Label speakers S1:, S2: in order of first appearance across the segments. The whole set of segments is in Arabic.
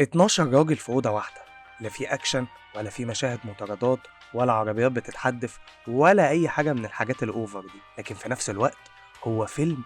S1: 12 راجل في أوضة واحدة، لا في أكشن ولا في مشاهد مطاردات ولا عربيات بتتحدف ولا أي حاجة من الحاجات الأوفر دي، لكن في نفس الوقت هو فيلم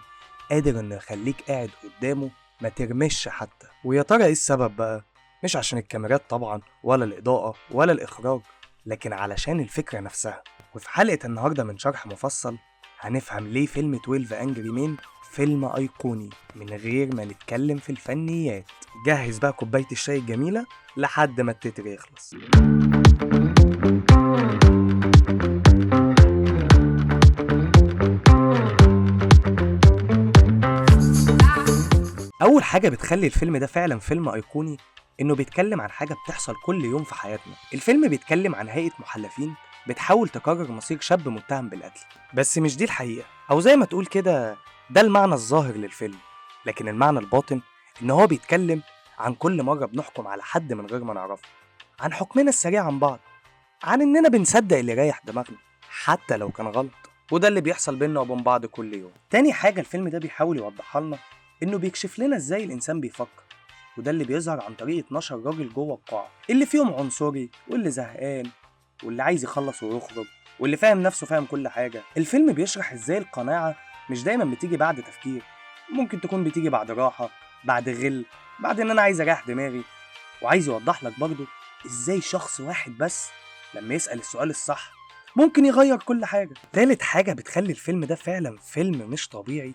S1: قادر إنه يخليك قاعد قدامه ما ترمش حتى. ويا ترى إيه السبب بقى؟ مش عشان الكاميرات طبعا ولا الإضاءة ولا الإخراج، لكن علشان الفكرة نفسها. وفي حلقة النهاردة من شرح مفصل هنفهم ليه فيلم 12 أنجري مين فيلم أيقوني من غير ما نتكلم في الفنيات. جهز بقى كوباية الشاي الجميلة لحد ما التتر يخلص. أول حاجة بتخلي الفيلم ده فعلا فيلم أيقوني إنه بيتكلم عن حاجة بتحصل كل يوم في حياتنا. الفيلم بيتكلم عن هيئة محلفين بتحاول تقرر مصير شاب متهم بالقتل، بس مش دي الحقيقة، أو زي ما تقول كده ده المعنى الظاهر للفيلم. لكن المعنى الباطن إن هو بيتكلم عن كل مرة بنحكم على حد من غير ما نعرفه، عن حكمنا السريع عن بعض، عن إننا بنصدق اللي يريح دماغنا حتى لو كان غلط. وده اللي بيحصل بينا وبين بعض كل يوم. تاني حاجة الفيلم ده بيحاول يوضحها لنا إنه بيكشف لنا إزاي الإنسان بيفكر، وده اللي بيظهر عن طريق 12 راجل جوه القاعة، اللي فيهم عنصري واللي زهقان واللي عايز يخلص ويخرج واللي فاهم نفسه فاهم كل حاجة. الفيلم بيشرح إزاي القناعة مش دايما بتيجي بعد تفكير، ممكن تكون بتيجي بعد راحة، بعد غل، بعد إن أنا عايز أريح دماغي. وعايز يوضح لك برضه إزاي شخص واحد بس لما يسأل السؤال الصح ممكن يغير كل حاجة. تالت حاجة بتخلي الفيلم ده فعلا فيلم مش طبيعي،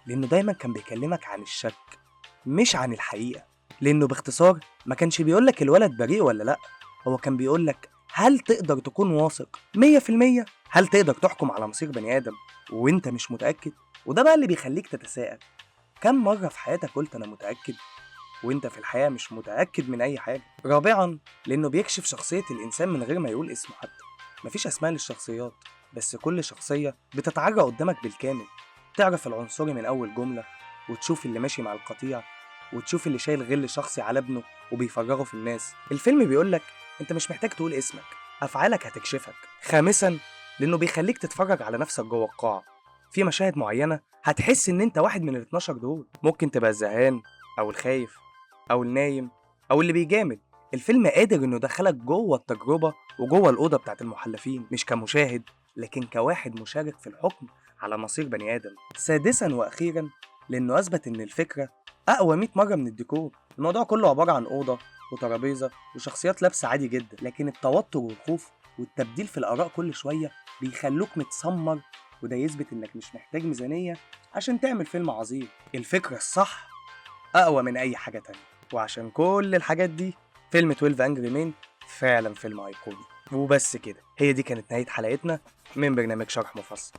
S1: لأنه دايما كان بيكلمك عن الشك مش عن الحقيقة. لأنه باختصار ما كانش بيقولك الولد بريء ولا لأ، هو كان بيقولك هل تقدر تكون واثق 100%؟ هل تقدر تحكم على مصير بني آدم وانت مش متأكد؟ وده بقى اللي بيخليك تتساءل، كم مرة في حياتك قلت أنا متأكد وانت في الحياة مش متأكد من أي حاجة؟ رابعا لأنه بيكشف شخصية الإنسان من غير ما يقول اسمه حتى. مفيش أسماء للشخصيات، بس كل شخصية بتتعرى قدامك بالكامل. تعرف العنصري من أول جملة، وتشوف اللي ماشي مع القطيع، وتشوف اللي شايل غل شخصي على ابنه وبيفرغه في الناس. الفيلم بيقولك انت مش محتاج تقول اسمك، أفعالك هتكشفك. خامسا لأنه بيخليك تتفرج على نفسك جوه القاعة. في مشاهد معينة هتحس ان انت واحد من ال 12 دول، ممكن تبقى الزهقان أو الخايف أو النايم أو اللي بيجامل. الفيلم قادر إنه يدخلك جوه التجربة وجوه الأوضة بتاعت المحلفين، مش كمشاهد لكن كواحد مشارك في الحكم على مصير بني آدم. سادسا وأخيرا لأنه أثبت إن الفكرة أقوى 100 مرة من الديكور. الموضوع كله عبارة عن أوضة وترابيزة وشخصيات لابسة عادي جدا، لكن التوتر والخوف والتبديل في الآراء كل شوية بيخلوك متسمر. وده يثبت إنك مش محتاج ميزانية عشان تعمل فيلم عظيم. الفكرة الصح أقوى من أي حاجة تانية. وعشان كل الحاجات دي فيلم 12 أنجري مين فعلا فيلم أيقوني. وبس كده، هي دي كانت نهاية حلقتنا من برنامج شرح مفصل.